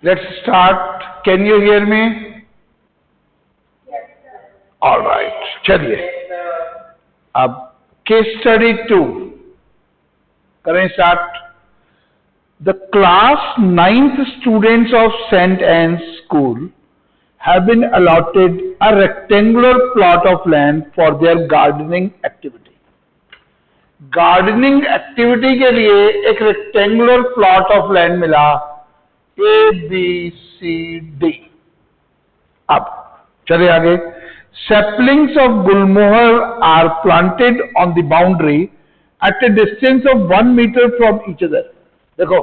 Let's start. Can you hear me? All right. चलिए अब case study 2 करें start. The class 9th students of St. Anne's School have been allotted a rectangular plot of land for their gardening activity. Gardening activity के लिए एक rectangular plot of land मिला ABCD. अब चले आगे. Saplings of gulmohar are planted on the boundary at a distance of 1 meter from each other. देखो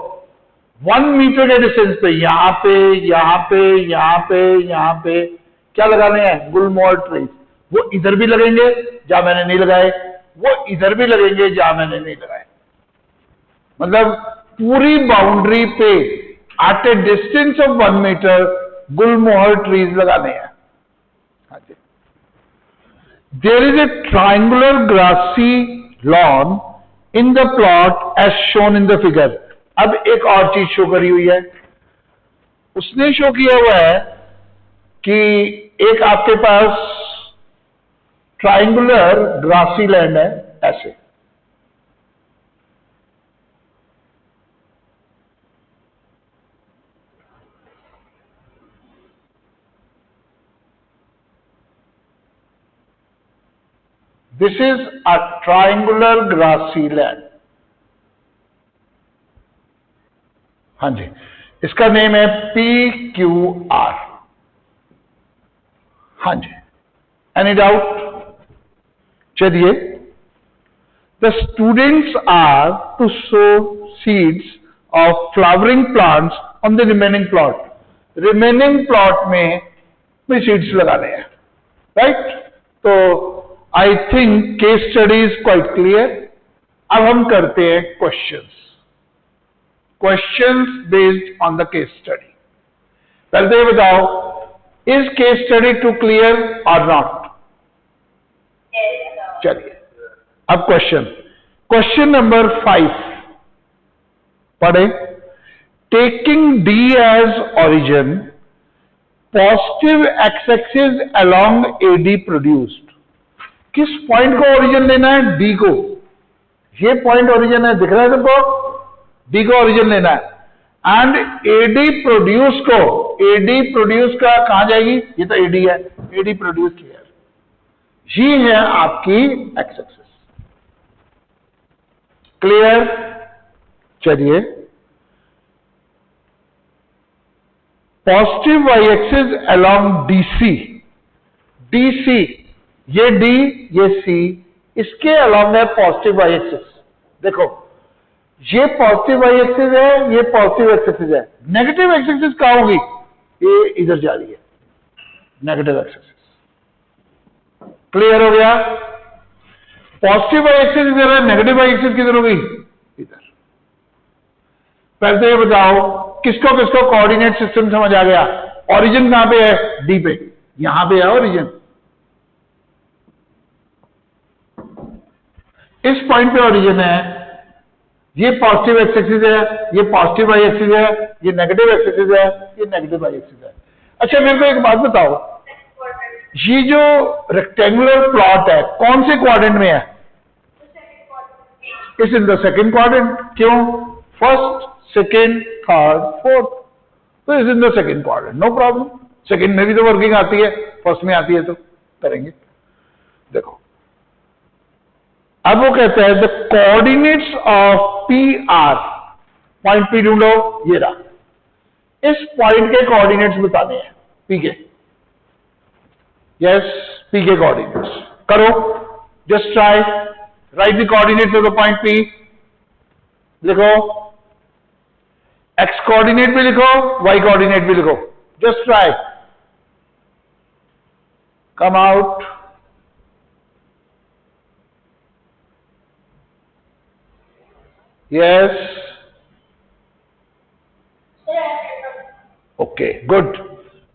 1 metre के distance पे यहां पे यहां पे यहां पे यहां पे क्या लगाने हैं? गुलमोहर ट्रीज. वो इधर भी लगेंगे जहां मैंने नहीं लगाए, वो इधर भी लगेंगे जहां मैंने नहीं लगाए. मतलब पूरी बाउंड्री पे at a distance of 1 metre gulmohar trees लगाने हैं. There is a triangular grassy lawn in the plot as shown in the figure. अब एक और चीज शो करी हुई है. उसने शो किया हुआ है कि एक आपके पास ट्राइंगुलर ग्रासी लैंड है ऐसे. This is a triangular grassy land. हाँ जी, इसका नेम है PQR. हाँ जी, एनी डाउट? चलिए. The students are to sow seeds of flowering plants on the remaining plot. Remaining plot में भी सीड्स लगाने हैं, राइट? तो I think case study is quite clear. अब हम करते हैं questions. Questions based on the case study. पहले ये बताओ, is case study too clear or not? चलिए अब क्वेश्चन नंबर 5 पढ़े. Taking D as origin, positive x-axis along AD produced. किस पॉइंट को ओरिजिन लेना है? D को. ये पॉइंट ओरिजिन है, दिख रहा है तुमको? डी को ओरिजिन लेना है. एंड एडी प्रोड्यूस को, एडी प्रोड्यूस का कहां जाएगी? ये तो एडी है, एडी प्रोड्यूस हियर. ये है आपकी एक्स एक्सिस. क्लियर? चलिए. Positive y axis along DC. DC ये डी ये सी, इसके अलोंग है पॉजिटिव वाई एक्सिस. देखो ये पॉजिटिव वाई एक्सिस है, ये पॉजिटिव एक्स एक्सिस है. नेगेटिव एक्स एक्सिस कहां होगी? ये इधर जा रही है, नेगेटिव एक्स एक्सिस. क्लियर हो गया? पॉजिटिव वाई एक्सिस इधर है, नेगेटिव वाई एक्सिस किधर होगी? इधर. पहले ये बताओ किसको किसको कोऑर्डिनेट सिस्टम समझ आ गया? ओरिजिन कहां पे है? डी पे. यहां पे है ओरिजिन. इस पॉइंट पे ओरिजिन है. ये पॉजिटिव एक्स एक्सिस है, ये पॉजिटिव वाई एक्सिस है, ये नेगेटिव एक्स एक्सिस है, ये नेगेटिव वाई एक्सिस है. अच्छा मेरे को एक बात बताओ, ये जो रेक्टेंगुलर प्लॉट है कौन से क्वाड्रेंट में है? Is in the second quadrant. क्यों? First, second, third, fourth. तो is in the second quadrant, no problem. Second में भी तो वर्किंग आती है, फर्स्ट में आती है, तो करेंगे. देखो अब वो कहता है the coordinates of PR. Point P ढूंढो, ये रहा. इस पॉइंट के कोऑर्डिनेट्स बताने हैं P के. यस, P के कोऑर्डिनेट्स करो. Just try write the coordinates of the point P. लिखो, x कोऑर्डिनेट भी लिखो, y कोऑर्डिनेट भी लिखो. Just try. Come out. Yes. Okay good.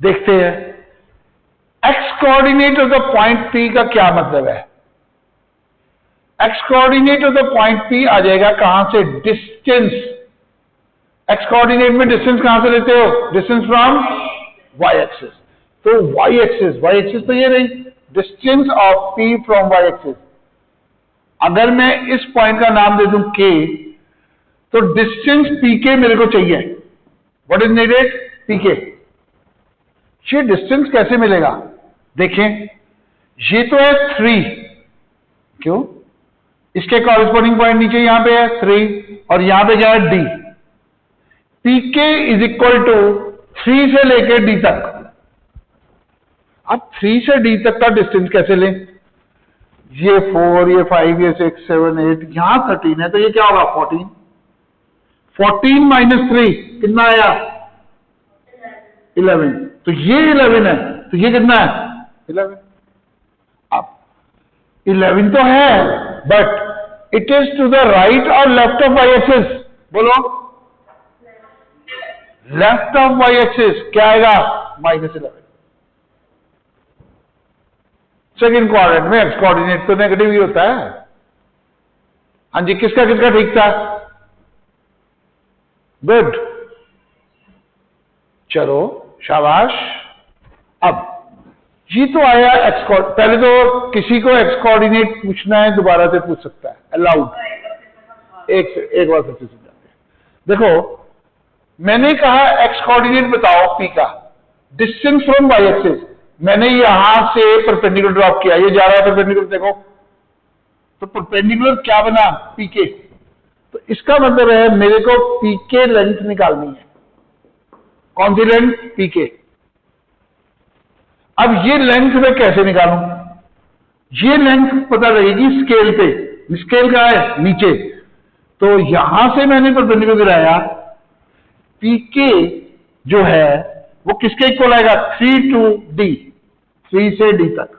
देखते हैं x coordinate of the point P का क्या मतलब है. X coordinate of the point P आ जाएगा कहां से? डिस्टेंस एक्स कोऑर्डिनेट में डिस्टेंस कहां से लेते हो? Distance from y axis. तो वाई एक्सिस तो ये रही, distance of P from y axis. अगर मैं इस पॉइंट का नाम दे दूं के, तो डिस्टेंस पी के मेरे को चाहिए। What is needed? पी के। ये डिस्टेंस कैसे मिलेगा? देखें, ये तो है 3, क्यों? इसके कॉरेस्पॉन्डिंग पॉइंट नीचे यहां पे है 3, और यहां पे क्या है? डी। पी के इज इक्वल टू 3 से लेकर डी तक। अब 3 से डी तक का डिस्टेंस कैसे लें? ये 4, ये 5, ये 6, 7, 8, यहां 13 है, तो ये क्या होगा? 14। 14 माइनस 3 कितना आया? 11। तो ये 11 है, तो ये कितना है? 11। अब 11 तो है, but it is to the right और लेफ्ट ऑफ वाई एक्सिस। बोलो, लेफ्ट ऑफ वाई एक्सिस क्या आएगा? -11। सेकेंड क्वाड्रेंट में एक्स कोऑर्डिनेट तो नेगेटिव ही होता है। हाँ जी, किसका किसका ठीक था? गुड, चलो शाबाश। अब ये तो आया एक्स कोऑर्डिनेट। पहले तो किसी को एक्स कोऑर्डिनेट पूछना है, दोबारा से पूछ सकता है, अलाउड। एक बार फिर से समझाते हैं। देखो, मैंने कहा एक्स कोऑर्डिनेट बताओ पी का, डिस्टेंस फ्रॉम वाई एक्सिस। मैंने यहां से परपेंडिकुलर ड्रॉप किया, ये जा रहा है परपेंडिकुलर, देखो तो परपेंडिकुलर क्या बना? पी के। तो इसका मतलब है मेरे को पी के लेंथ निकालनी है। कौन सी लेंथ? पी के। अब ये लेंथ मैं कैसे निकालूं? ये लेंथ पता लगेगी स्केल पे। स्केल कहां है? नीचे। तो यहां से मैंने परपेंडिकुलर गिराया, पी के जो है वो किसके इक्वल आएगा? 3 to D, 3 से D तक।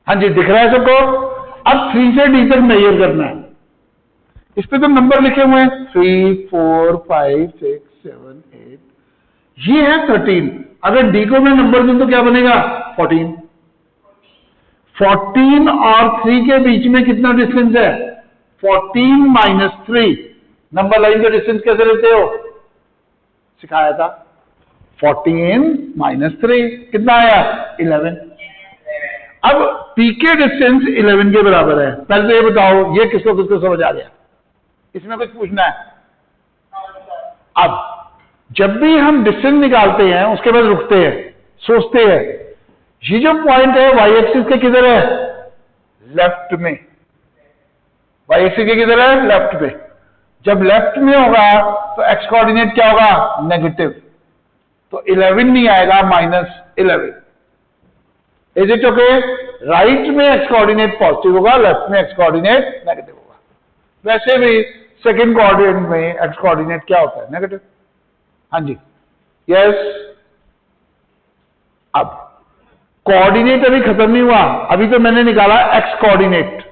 हाँ जी, दिख रहा है सबको? अब 3 से D तक मेजर करना है। इस पे तो नंबर लिखे हुए हैं 3, 4, 5, 6, 7, 8, ये है 13। अगर D को मैं नंबर दूं तो क्या बनेगा? 14। 14 और 3 के बीच में कितना डिस्टेंस है? 14 माइनस 3। नंबर लाइन का डिस्टेंस कैसे लेते हो? सिखाया था। 14 माइनस 3 कितना आया? 11। अब पी के डिस्टेंस 11 के बराबर है। पहले तो ये बताओ, ये किसको किसको समझ आ गया? इसमें कुछ पूछना है? अब जब भी हम डिस्टेंस निकालते हैं उसके बाद रुकते हैं, सोचते हैं, ये जो पॉइंट है वाई एक्सिस के किधर है? लेफ्ट में। वाई एक्सिस के किधर है? लेफ्ट में। जब लेफ्ट में होगा तो एक्स कोऑर्डिनेट क्या होगा? नेगेटिव। तो 11 नहीं आएगा, -11। Is it okay? राइट में एक्स कोऑर्डिनेट पॉजिटिव होगा, लेफ्ट में एक्स कोऑर्डिनेट नेगेटिव होगा। वैसे भी सेकंड कोऑर्डिनेट में एक्स कोऑर्डिनेट क्या होता है? नेगेटिव। हाँ जी, यस। अब कोऑर्डिनेट अभी खत्म नहीं हुआ, अभी तो मैंने निकाला एक्स कोऑर्डिनेट।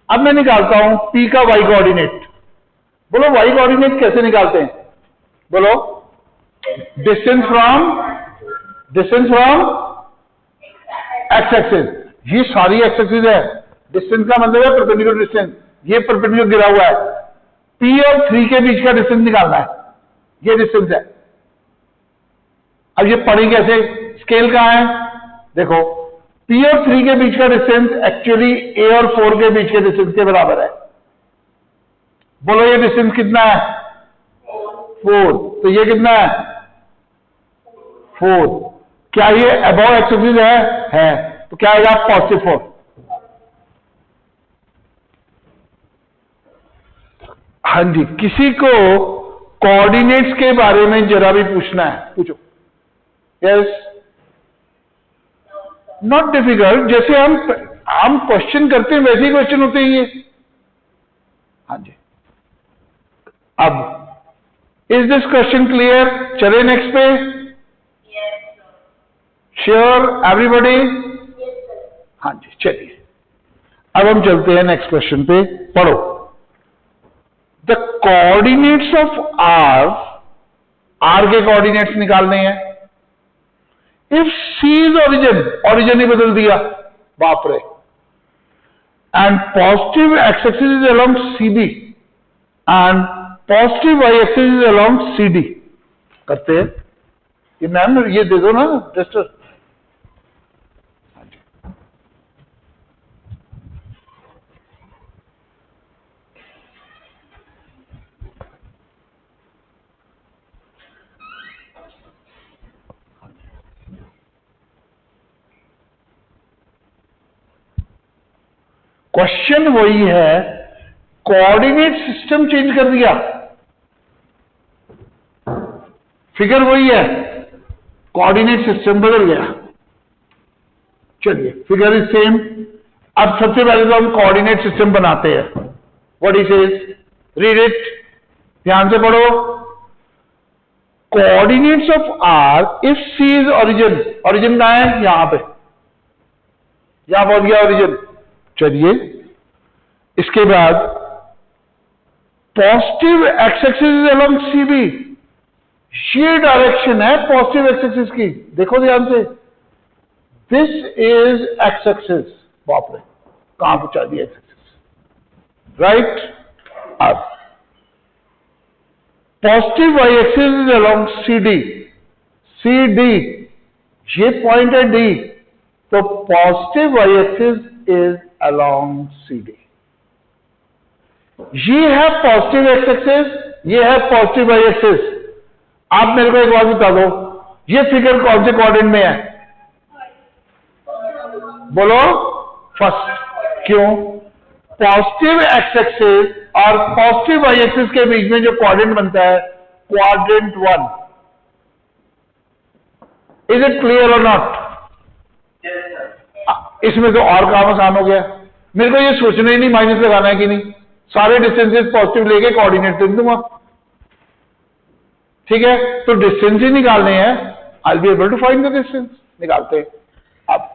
अब मैं निकालता हूं पी का वाई कोऑर्डिनेट। बोलो, वाई कोऑर्डिनेट कैसे निकालते हैं? बोलो, डिस्टेंस फ्रॉम एक्स एक्सिस। ये सारी एक्स एक्सिस है। डिस्टेंस का मतलब है परपेंडिकुलर डिस्टेंस। ये परपेंडिकुलर गिरा हुआ है। पी और 3 के बीच का डिस्टेंस निकालना है। ये डिस्टेंस है। अब ये पढ़ी कैसे? स्केल कहां है? देखो, पी और 3 के बीच का डिस्टेंस एक्चुअली ए और 4 के बीच के डिस्टेंस के बराबर है। बोलो, ये डिस्टेंस कितना है? 4। तो ये कितना है? 4। क्या ये अबव एक्स एक्सिस है? तो क्या आएगा? +4। हाँ जी, किसी को कोऑर्डिनेट्स के बारे में जरा भी पूछना है? पूछो। Yes, not difficult. जैसे हम क्वेश्चन करते हैं वैसे ही क्वेश्चन होते हैं ये। हाँ जी। अब इज दिस क्वेश्चन क्लियर? चले नेक्स्ट पे। Sure everybody? हाँ जी, चलिए अब हम चलते हैं नेक्स्ट क्वेश्चन पे। पढ़ो। द कोऑर्डिनेट्स ऑफ आर के कोऑर्डिनेट्स निकालने हैं। इफ सी इज ओरिजिन ही बदल दिया, बाप रे। And positive x axis is along C B and positive y axis is along C D. करते हैं ये मैम, ये दे दो ना टेस्टर। क्वेश्चन वही है, कोऑर्डिनेट सिस्टम चेंज कर दिया, फिगर वही है, कोऑर्डिनेट सिस्टम बदल गया। चलिए, फिगर इज सेम। अब सबसे पहले तो हम कोऑर्डिनेट सिस्टम बनाते हैं। What he says, read it, ध्यान से पढ़ो। Coordinates of R if C is origin, origin कहां है? यहां पे, यहां पहुंच गया ओरिजिन। चलिए, इसके बाद positive x axis is along C B, ये डायरेक्शन है पॉजिटिव एक्स एक्सिस की, देखो ध्यान से, दिस इज एक्स एक्सिस। बाप रे, कहां पहुंचा दिया एक्स एक्सिस, राइट। अब positive y axis is along C D, C D, ये पॉइंट है डी, तो positive y axis is along C D. ये है पॉजिटिव एक्स एक्सिस, ये है पॉजिटिव वाई एक्सिस। आप मेरे को एक बात बता दो, ये फिगर कौन से क्वाड्रेंट में है? बोलो, फर्स्ट। क्यों? पॉजिटिव एक्स एक्सिस और पॉजिटिव वाई एक्सिस के बीच में जो क्वाड्रेंट बनता है, क्वाड्रेंट 1। इज इट क्लियर और नॉट? इसमें तो और काम आसान हो गया, मेरे को ये सोचना ही नहीं माइनस लगाना है कि नहीं, सारे डिस्टेंसेस पॉजिटिव लेके कोऑर्डिनेट लिख दूंगा। ठीक है, तो डिस्टेंस ही निकालने हैं, I will be able to find the distance. निकालते हैं। अब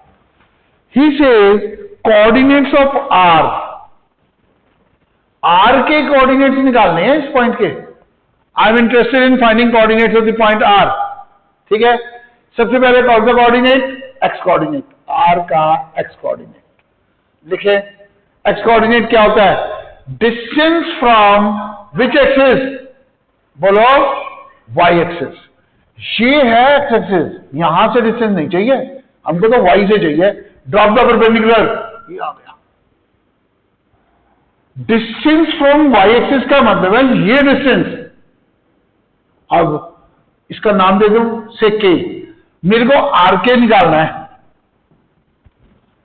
he says coordinates of R, R के कोऑर्डिनेट्स निकालने हैं इस पॉइंट के। I am interested in finding coordinates of the point R. ठीक है, सबसे पहले कौन सा कोऑर्डिनेट? एक्स कोऑर्डिनेट, आर का एक्स कोऑर्डिनेट लिखे। एक्स कोऑर्डिनेट क्या होता है? Distance from which axis? बोलो, वाई एक्सिस। ये है एक्स एक्सिस, यहां से डिस्टेंस नहीं चाहिए हमको, तो वाई से चाहिए। ड्रॉप द परपेंडिकुलर, ये आ गया। डिस्टेंस फ्रॉम वाई एक्सिस का मतलब है ये डिस्टेंस। अब इसका नाम दे दूं से के, मेरे को आर के निकालना है।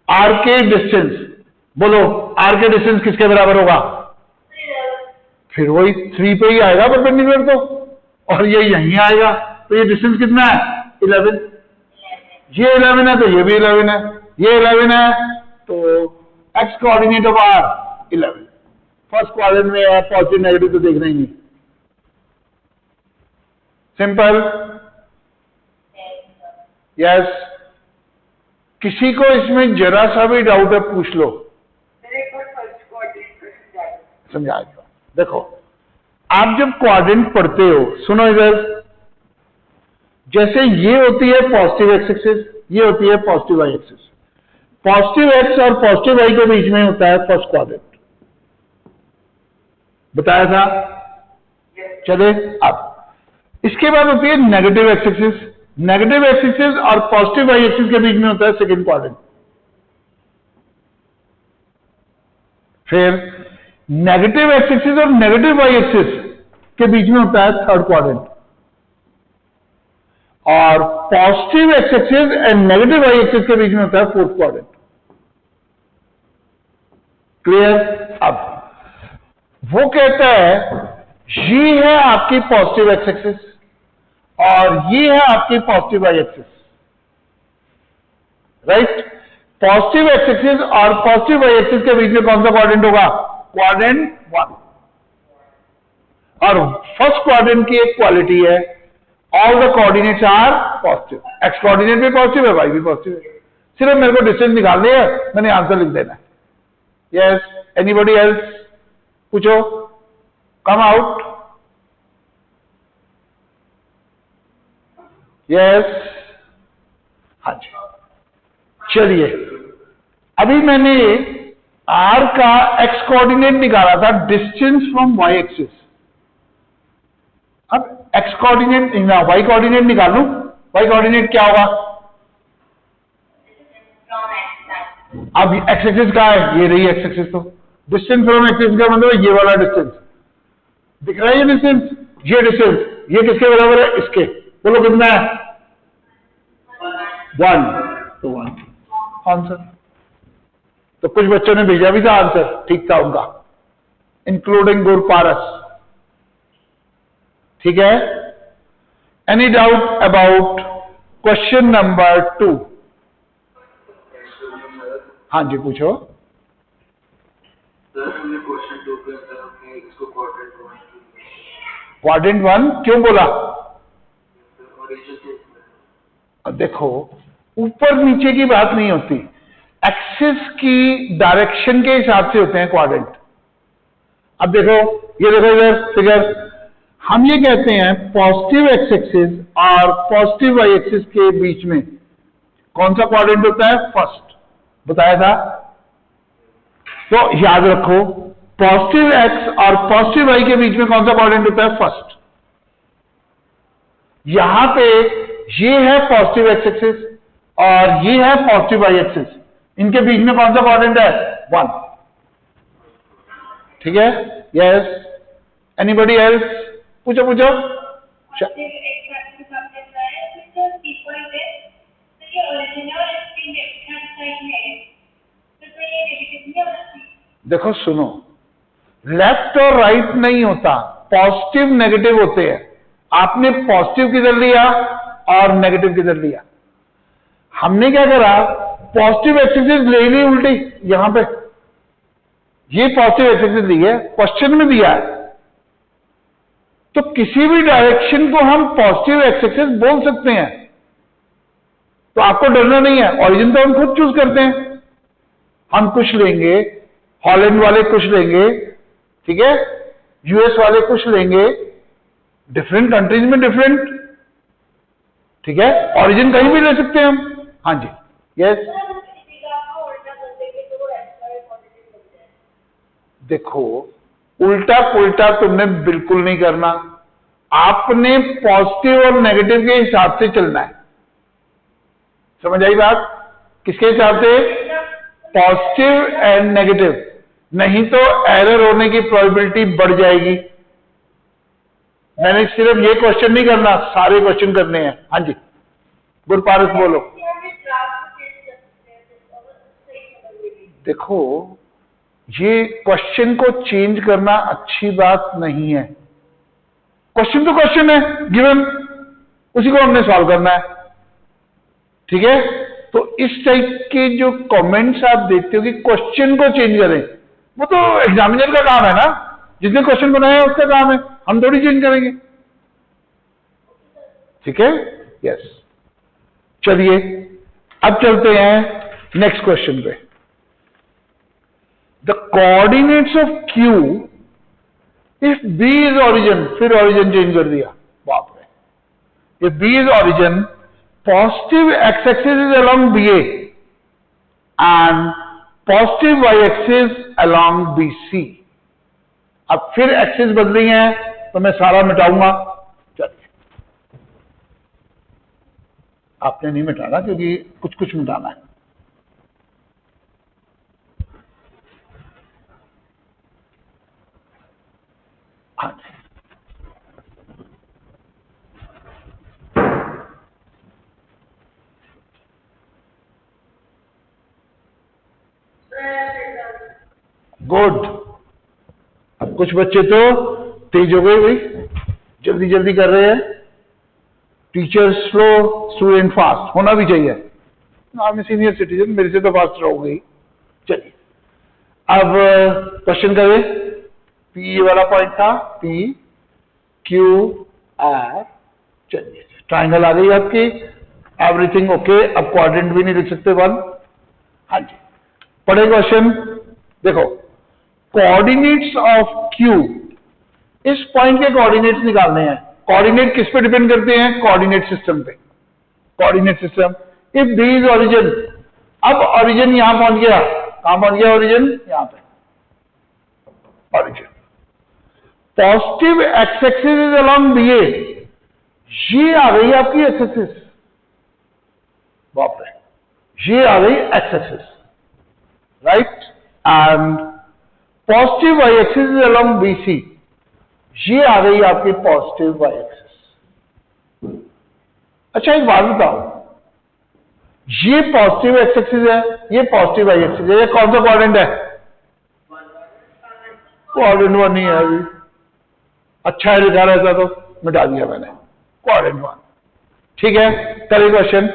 आर के डिस्टेंस, बोलो आर के डिस्टेंस किसके बराबर होगा? फिर वही 3 पे ही आएगा परपेंडिकुलर तो, और ये यहीं आएगा, तो ये डिस्टेंस कितना है? 11। ये 11 है तो ये भी 11 है, ये 11 है तो x coordinate of R 11। First quadrant में है, पॉजिटिव नेगेटिव तो देखना ही नहीं, सिंपल। यस, किसी को इसमें जरा सा भी डाउट है पूछ लो, समझा दो। देखो, आप जब क्वाड्रेंट पढ़ते हो, सुनो इधर, जैसे ये होती है पॉजिटिव एक्स एक्सिस, ये होती है positive y axis. Positive x और पॉजिटिव वाई के बीच में होता है फर्स्ट क्वाड्रेंट, बताया था। चले, अब इसके बाद होती है negative x axis. Negative x axis और पॉजिटिव वाई एक्सिस के बीच में होता है सेकंड क्वाड्रेंट। फिर नेगेटिव एक्स एक्सिस और नेगेटिव वाई एक्सिस के बीच में होता है थर्ड क्वाड्रेंट, और positive x axis and negative y axis के बीच में होता है फोर्थ क्वाड्रेंट। क्लियर? अब वो कहता है ये है आपकी पॉजिटिव एक्स एक्सिस और ये है आपकी positive y axis, right. Positive x axis और पॉजिटिव वाई एक्सिस के बीच में कौन सा क्वाड्रेंट होगा? क्वाड्रेंट 1। और फर्स्ट क्वाड्रेंट की एक क्वालिटी है, all the coordinates are positive. X coordinate भी पॉजिटिव है, वाई भी पॉजिटिव है, सिर्फ मेरे को डिस्टेंस निकालनी है, मैंने आंसर लिख देना है। Yes, anybody else? पूछो, कम आउट। यस, हाँ जी। चलिए, अभी मैंने आर का एक्स कोऑर्डिनेट निकाला था, डिस्टेंस फ्रॉम वाई एक्सिस। अब एक्स कोऑर्डिनेट वाई कोऑर्डिनेट निकालूं, वाई कोऑर्डिनेट क्या होगा? अब एक्स एक्सिस कहाँ है? ये रही एक्स एक्सिस। तो डिस्टेंस फ्रॉम एक्सिस का मतलब ये वाला डिस्टेंस दिख रहा है, ये डिस्टेंस, ये डिस्टेंस, ये किसके बराबर है? इसके। बोलो कितना है? 1। तो 1 आंसर। तो कुछ बच्चों ने भेजा भी था आंसर, ठीक था उनका, इंक्लूडिंग गुरपारस। ठीक है? Any doubt about question number 2? हाँ जी पूछो। क्वेश्चन 2 के अंदर हमने इसको क्वाड्रेंट 1 क्यों बोला? देखो, ऊपर नीचे की बात नहीं होती, एक्सिस की डायरेक्शन के हिसाब से होते हैं क्वाड्रेंट। अब देखो, ये देखो इधर फिगर, हम ये कहते हैं पॉजिटिव एक्स एक्सिस और पॉजिटिव वाई एक्सिस के बीच में कौन सा क्वाड्रेंट होता है? फर्स्ट, बताया था। तो याद रखो, पॉजिटिव एक्स और पॉजिटिव वाई के बीच में कौन सा क्वाड्रेंट होता है? फर्स्ट। यहां पे ये है पॉजिटिव एक्स एक्सिस और ये है पॉजिटिव वाई एक्सिस, इनके बीच में कौन सा क्वाड्रेंट है? 1। ठीक है? Yes, anybody else? पूछो पूछो। देखो सुनो, लेफ्ट और राइट नहीं होता, पॉजिटिव नेगेटिव होते हैं। आपने पॉजिटिव किधर लिया और नेगेटिव किधर लिया? हमने क्या करा, पॉजिटिव एक्सिस ले ली उल्टी, यहां पे ये पॉजिटिव एक्सिस ली है, क्वेश्चन में दिया है, तो किसी भी डायरेक्शन को हम पॉजिटिव एक्सिस बोल सकते हैं। तो आपको डरना नहीं है, ऑरिजिन तो हम खुद चूज करते हैं। हम कुछ लेंगे, हॉलैंड वाले कुछ लेंगे, ठीक है, यूएस वाले कुछ लेंगे, डिफरेंट कंट्रीज में डिफरेंट, ठीक है, ऑरिजिन कहीं भी ले सकते हैं हम। हाँ जी, यस। देखो, उल्टा पुल्टा तुमने बिल्कुल नहीं करना, आपने पॉजिटिव और नेगेटिव के हिसाब से चलना है। समझ आई बात? किसके हिसाब से? पॉजिटिव एंड नेगेटिव, नहीं तो एरर होने की प्रोबेबिलिटी बढ़ जाएगी। मैंने सिर्फ ये क्वेश्चन नहीं करना, सारे क्वेश्चन करने हैं। हाँ जी, गुरपारस बोलो। देखो, ये क्वेश्चन को चेंज करना अच्छी बात नहीं है। क्वेश्चन तो क्वेश्चन है, गिवन, उसी को हमने सॉल्व करना है। ठीक है? तो इस टाइप के जो कमेंट्स आप देखते हो कि क्वेश्चन को चेंज करें, वो तो एग्जामिनर का काम है ना, जिसने क्वेश्चन बनाया उसका काम है, हम थोड़ी चेंज करेंगे। ठीक है? यस। चलिए अब चलते हैं नेक्स्ट क्वेश्चन पे। The coordinates of Q if B is origin, फिर ऑरिजिन चेंज कर दिया, बाप रे। If B is origin, positive x-axis is along BA and positive y-axis along BC। अब फिर एक्सिस बदली है तो मैं सारा मिटाऊंगा। चलिए, आपने नहीं मिटाना क्योंकि कुछ कुछ मिटाना है। हाँ जी, गुड। अब कुछ बच्चे तो तेज हो गए भाई, जल्दी जल्दी कर रहे हैं। टीचर स्लो, स्टूडेंट फास्ट होना भी चाहिए। आप सीनियर सिटीजन, मेरे से तो फास्ट रहोगे ही। चलिए अब क्वेश्चन करें। पी ये वाला पॉइंट था, पी क्यू आर। चलिए, ट्राइंगल आ गई आपकी, एवरीथिंग ओके। अब क्वाड्रेंट भी नहीं लिख सकते 1। हाँ जी, पढ़े क्वेश्चन। देखो, कोऑर्डिनेट्स ऑफ क्यू, इस पॉइंट के कोऑर्डिनेट्स निकालने हैं। कोऑर्डिनेट किस पे डिपेंड करते हैं? कोऑर्डिनेट सिस्टम पे। Coordinate system, if B is origin, अब ऑरिजिन यहां पहुंच गया। कहां पहुंच गया ऑरिजिन? यहां पे origin. Positive x axis is along BA, ये आ गई आपकी एक्स एक्सिस, बाप रे, ये आ गई x axis, right, and positive y axis is along BC, ये आ गई आपकी पॉजिटिव वाई एक्सिस। अच्छा एक बात बताओ, ये पॉजिटिव एक्स एक्सिस है, ये पॉजिटिव वाई एक्सिस है, ये कौन सा क्वाड्रेंट है? क्वाड्रेंट 1 नहीं है अभी। अच्छा है लिखा रहता तो मिटा दिया मैंने, क्वाड्रेंट 1। ठीक है, करें क्वेश्चन,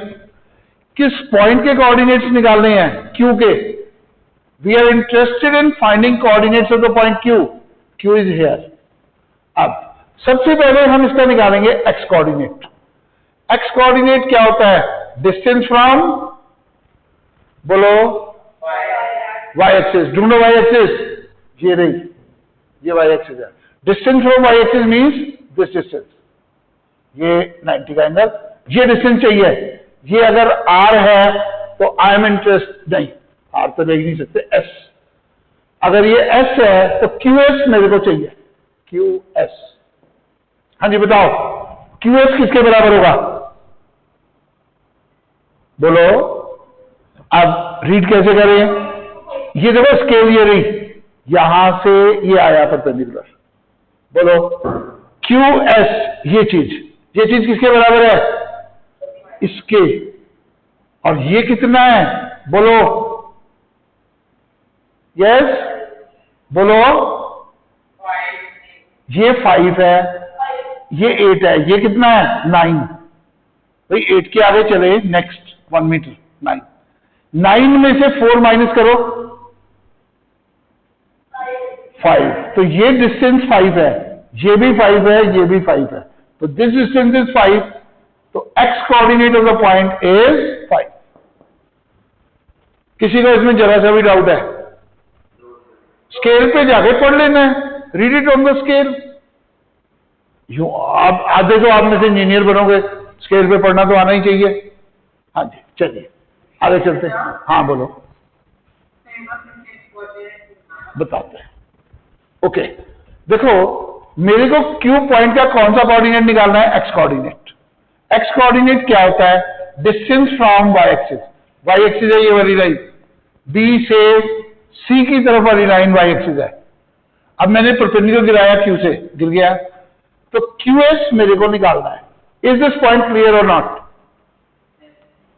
किस पॉइंट के कोऑर्डिनेट्स निकालने हैं? क्यू के। We are interested in finding coordinates of the point Q, Q is here. अब सबसे पहले हम इसका निकालेंगे एक्स कोऑर्डिनेट। एक्स कोऑर्डिनेट क्या होता है? डिस्टेंस फ्रॉम, बोलो, वाई एक्सिस। ढूंढो वाई एक्सिस, ये रही, ये वाई एक्सिस है। Distance from y axis means this distance, ये 90 का एंगल, ये डिस्टेंस चाहिए। ये अगर आर है तो आई एम इंटरेस्ट, नहीं आर तो देख नहीं सकते, एस। अगर ये एस है तो क्यू एस मेरे को चाहिए, क्यू एस। हाँ जी बताओ, क्यू एस किसके बराबर होगा? बोलो। अब रीड कैसे करें? ये देखो स्केल ये रही, यहां से ये आया परपेंडिकुलर, बोलो क्यू एस, ये चीज किसके बराबर है? इसके। और ये कितना है? बोलो यस, बोलो। ये 5 है, ये 8 है, ये कितना है? 9। भाई 8 के आगे चले, नेक्स्ट 1 मीटर, 9। 9 में से 4 माइनस करो, 5। तो ये डिस्टेंस 5 है, ये भी 5 है, ये भी 5 है, तो दिस डिस्टेंस इज 5। तो x coordinate of the point is 5। किसी को इसमें जरा सा भी डाउट है? स्केल पे जाके पढ़ लेना है, read it on the scale. You आप आधे तो आप में से इंजीनियर बनोगे, स्केल पे पढ़ना तो आना ही चाहिए। हाँ जी चलिए आगे चलते हैं। हाँ बोलो, बताते हैं। ओके देखो, मेरे को क्यू पॉइंट का कौन सा कोऑर्डिनेट निकालना है? X coordinate. एक्स कोऑर्डिनेट क्या होता है? Distance from y axis. Y axis है ये वाली लाइन, बी से सी की तरफ वाली लाइन वाई एक्सिस है। अब मैंने परपेंडिकुलर गिराया, क्यू से गिर गया, तो क्यू एस मेरे को निकालना है। इज दिस पॉइंट क्लियर और नॉट?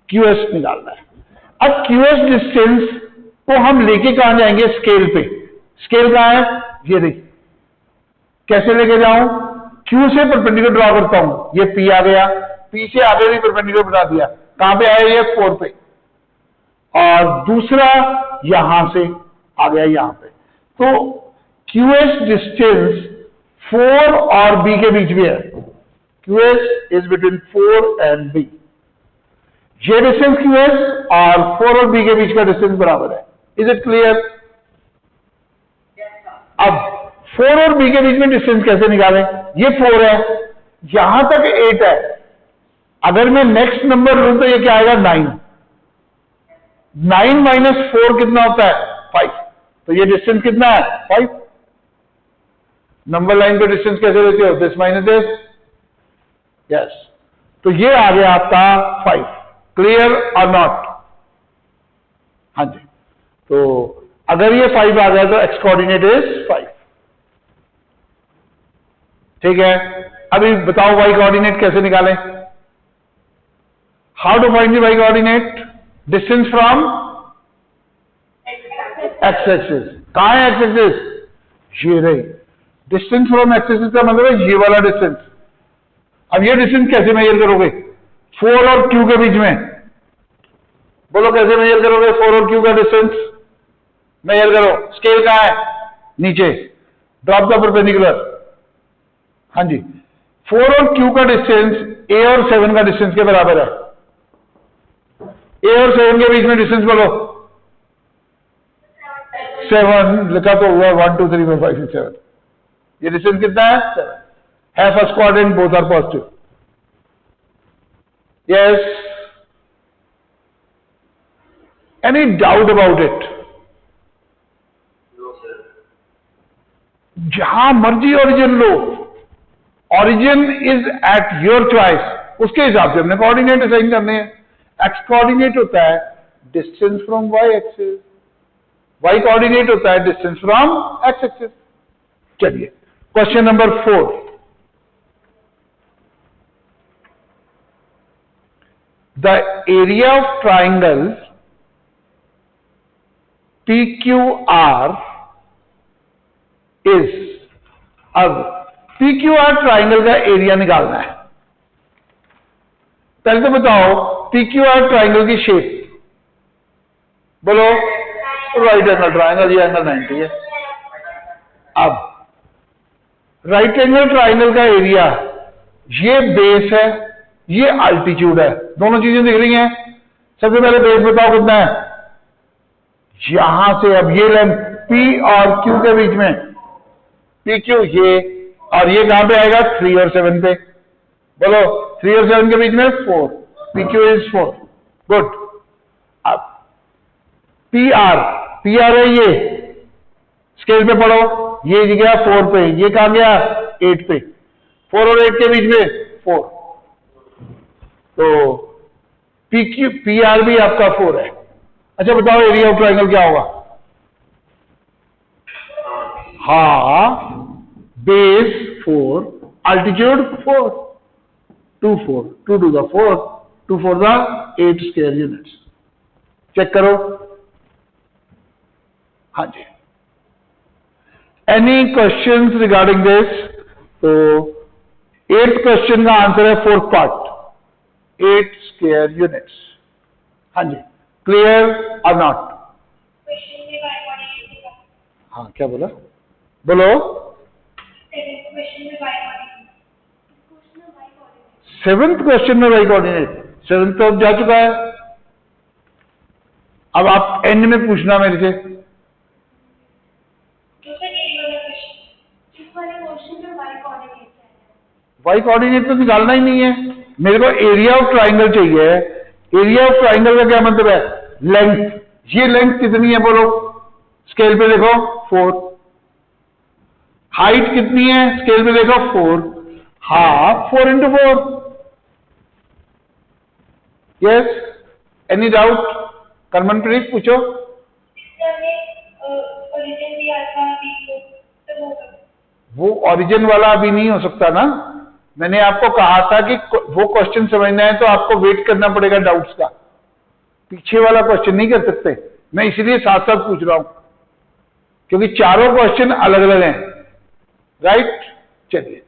क्यू एस निकालना है। अब क्यू एस डिस्टेंस को हम लेके कहां जाएंगे? स्केल पे। स्केल कहां है? ये देखिए, कैसे लेके जाऊं? क्यू से परपेंडिकुलर ड्रॉ करता हूं, ये पी आ गया, पी से आगे भी परपेंडिकुलर बना दिया, कहां पे आया? ये 4 पे, और दूसरा यहां से आ गया यहां पे। तो क्यू एस डिस्टेंस 4 और बी के बीच में है। Q S is between 4 and B. ये डिस्टेंस क्यू एस और 4 और बी के बीच का डिस्टेंस बराबर है। Is it clear? अब 4 और बी के बीच में डिस्टेंस कैसे निकालें? ये 4 है, यहां तक 8 है, अगर मैं नेक्स्ट नंबर लूं तो ये क्या आएगा? 9। 9 माइनस 4 कितना होता है? 5। तो ये डिस्टेंस कितना है? 5। नंबर लाइन पे डिस्टेंस कैसे लेते हो? This minus this, yes. तो ये आ गया आपका 5। क्लियर और नॉट? हाँ जी। तो अगर ये 5 आ गया तो एक्स कोऑर्डिनेट इज 5। ठीक है, अभी बताओ वाई कोऑर्डिनेट कैसे निकालें? How to find the y coordinate? Distance from x axis. कहां है एक्स एक्सिस? ये रही। डिस्टेंस फ्रॉम एक्स एक्सिस का मतलब है ये वाला डिस्टेंस। अब ये डिस्टेंस कैसे मेजर करोगे? 4 और क्यू के बीच में, बोलो कैसे मेजर करोगे? 4 और क्यू का डिस्टेंस मेजर करो। स्केल कहां है? नीचे, ड्रॉप द परपेंडिकुलर। हाँ जी, 4 और क्यू का डिस्टेंस ए और 7 का डिस्टेंस के बराबर है। ए और 7 के बीच में डिस्टेंस बोलो। 7 लिखा तो हुआ, 1 2 3 4 5 6 7। ये डिस्टेंस कितना है? 7 है। First quadrant, both are positive. Yes, any doubt about it? No, sir. जहां मर्जी ओरिजिन लो, origin is at your choice, उसके हिसाब से हमने कोऑर्डिनेट असाइन करने हैं। एक्स कोऑर्डिनेट होता है distance from y axis, y coordinate होता है डिस्टेंस फ्रॉम एक्स एक्सिस। चलिए question number 4, the area of triangle PQR is, अब PQR ट्राइंगल का एरिया निकालना है। पहले तो बताओ PQR ट्राइंगल की शेप बोलो। राइट एंगल ट्राइंगल, ये एंगल 90 है। अब राइट एंगल ट्राइंगल का एरिया, ये बेस है, ये अल्टीट्यूड है, दोनों चीजें दिख रही हैं। सबसे पहले बेस बताओ कितना है, यहां से, अब ये लेंथ P और Q के बीच में, PQ ये, और ये कहां पे आएगा 3 और 7 पे, बोलो 3 और 7 के बीच में 4, PQ इज 4, गुड। अब PR है ये, स्केल पे पढ़ो, ये गया 4 पे, ये कहां गया 8 पे, 4 और 8 के बीच में 4, तो PR भी आपका 4 है। अच्छा बताओ एरिया ऑफ ट्राइंगल क्या होगा? हाँ, base 4, altitude 4, 2 4, 2 to the 4, 2 4 the 8 square units. Check करो। हाँ जी, एनी क्वेश्चंस रिगार्डिंग दिस? तो 8th क्वेश्चन का आंसर है 4th पार्ट, 8 स्क्वायर यूनिट्स। हाँ जी, क्लियर और नॉट? हाँ, क्या बोला? बोलो। 7th क्वेश्चन में वाई कोऑर्डिनेट, 7th तो अब जा चुका है। अब आप एंड में पूछना मेरे से। वाई कोऑर्डिनेट तो निकालना ही नहीं है, मेरे को एरिया ऑफ ट्राइंगल चाहिए। एरिया ऑफ ट्राइंगल का क्या मतलब है? लेंथ। ये लेंथ कितनी है बोलो, स्केल पे देखो 4। हाइट कितनी है, स्केल पे देखो 4। Half 4 into 4। Yes, any doubt? Karmanpreet पूछो। वो ओरिजिन वाला अभी नहीं हो सकता ना, मैंने आपको कहा था कि वो क्वेश्चन समझना है तो आपको वेट करना पड़ेगा डाउट्स का, पीछे वाला क्वेश्चन नहीं कर सकते। मैं इसलिए साथ साथ पूछ रहा हूं क्योंकि चारों क्वेश्चन अलग अलग हैं, राइट? चलिए